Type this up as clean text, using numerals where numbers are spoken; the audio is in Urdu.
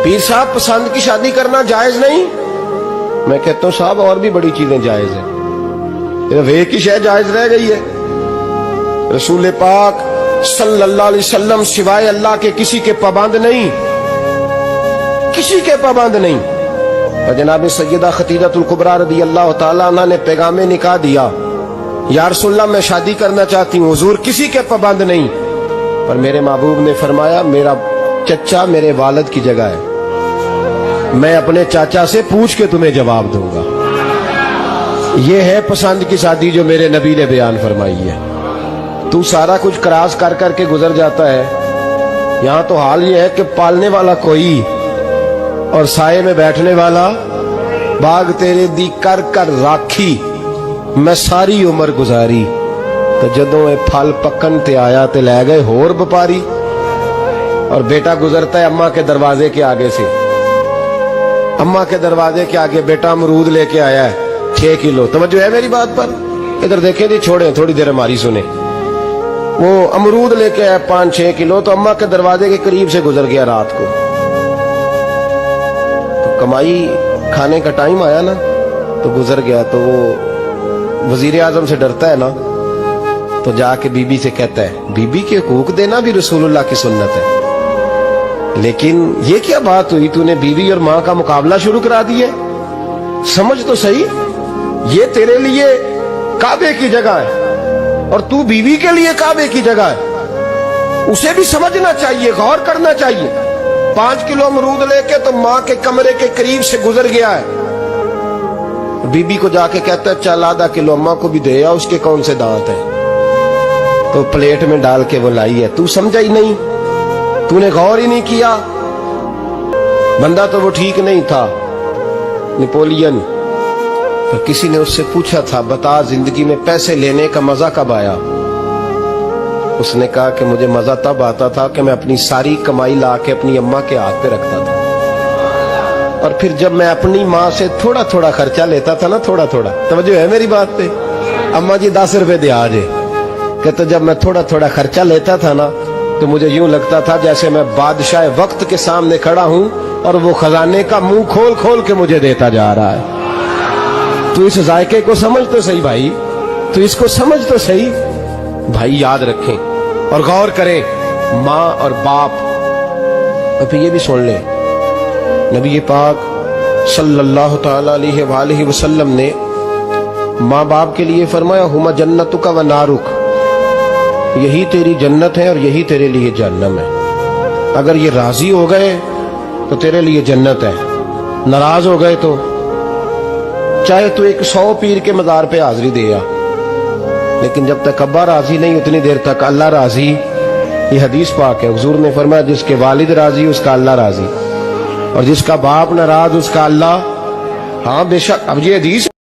پیر صاحب پسند کی شادی کرنا جائز نہیں؟ میں کہتا ہوں صاحب اور بھی بڑی چیزیں جائز ہیں، صرف ایک ہی شے جائز رہ گئی ہے۔ رسول پاک صلی اللہ علیہ وسلم سوائے اللہ کے کسی کے پابند نہیں، کسی کے پابند نہیں۔ اور جناب سیدہ خدیجہ الکبریٰ رضی اللہ تعالیٰ عنہ نے پیغام نکاح دیا، یا رسول اللہ میں شادی کرنا چاہتی ہوں، حضور کسی کے پابند نہیں، پر میرے محبوب نے فرمایا میرا چچا میرے والد کی جگہ ہے، میں اپنے چاچا سے پوچھ کے تمہیں جواب دوں گا۔ یہ ہے پسند کی شادی جو میرے نبی نے بیان فرمائی ہے۔ تو سارا کچھ کراس کر کر کے گزر جاتا ہے، یہاں تو حال یہ ہے کہ پالنے والا کوئی اور سائے میں بیٹھنے والا، باغ تیرے دی کر کر راکھی میں ساری عمر گزاری، تو جدوں اے پھل پکن تے آیا تے لے گئے ہور بپاری۔ اور بیٹا گزرتا ہے اماں کے دروازے کے آگے سے، اماں کے دروازے کے آگے بیٹا امرود لے کے آیا ہے 6 کلو۔ توجہ ہے میری بات پر؟ ادھر دیکھیں جی، چھوڑیں تھوڑی دیر ہماری سنیں۔ وہ امرود لے کے آیا 5-6 کلو، تو اماں کے دروازے کے قریب سے گزر گیا رات کو، تو کمائی کھانے کا ٹائم آیا نا تو گزر گیا۔ تو وہ وزیر اعظم سے ڈرتا ہے نا، تو جا کے بی بی سے کہتا ہے بی بی کے حقوق دینا بھی رسول اللہ کی سنت ہے، لیکن یہ کیا بات ہوئی، تو نے بیوی اور ماں کا مقابلہ شروع کرا دیا؟ سمجھ تو صحیح، یہ تیرے لیے کعبے کی جگہ ہے اور تو بیوی کے لیے کعبے کی جگہ ہے، اسے بھی سمجھنا چاہیے، غور کرنا چاہیے۔ 5 کلو امرود لے کے تو ماں کے کمرے کے قریب سے گزر گیا ہے، بی بی کو جا کے کہتا ہے چل آدھا کلو اماں کو بھی دے آ، اس کے کون سے دانت ہیں، تو پلیٹ میں ڈال کے وہ لائی ہے۔ تو سمجھا ہی نہیں، تو نے غور ہی نہیں کیا۔ بندہ تو وہ ٹھیک نہیں تھا، نیپولین، تو کسی نے اس سے پوچھا تھا بتا زندگی میں پیسے لینے کا مزہ کب آیا؟ اس نے کہا کہ مجھے مزہ تب آتا تھا کہ میں اپنی ساری کمائی لا کے اپنی اماں کے ہاتھ پہ رکھتا تھا، اور پھر جب میں اپنی ماں سے تھوڑا تھوڑا خرچہ لیتا تھا نا، تھوڑا تھوڑا، توجہ ہے میری بات پہ؟ اماں جی 10 روپے دے آجے، کہتا جب میں تھوڑا تھوڑا خرچہ لیتا تھا نا تو مجھے یوں لگتا تھا جیسے میں بادشاہ وقت کے سامنے کھڑا ہوں اور وہ خزانے کا منہ کھول کھول کے مجھے دیتا جا رہا ہے۔ تو اس ذائقے کو سمجھ تو صحیح بھائی، تو اس کو سمجھ تو صحیح بھائی، یاد رکھیں اور غور کریں۔ ماں اور باپ، اور پھر یہ بھی سن لیں، نبی پاک صلی اللہ تعالی علیہ وآلہ وسلم نے ماں باپ کے لیے فرمایا ہما جنتک و نارک، یہی تیری جنت ہے اور یہی تیرے لیے جہنم ہے۔ اگر یہ راضی ہو گئے تو تیرے لیے جنت ہے، ناراض ہو گئے تو چاہے تو 100 پیر کے مزار پہ حاضری دے آ، لیکن جب تک ابا راضی نہیں اتنی دیر تک اللہ راضی۔ یہ حدیث پاک ہے، حضور نے فرمایا جس کے والد راضی اس کا اللہ راضی، اور جس کا باپ ناراض اس کا اللہ، ہاں بے شک۔ اب یہ حدیث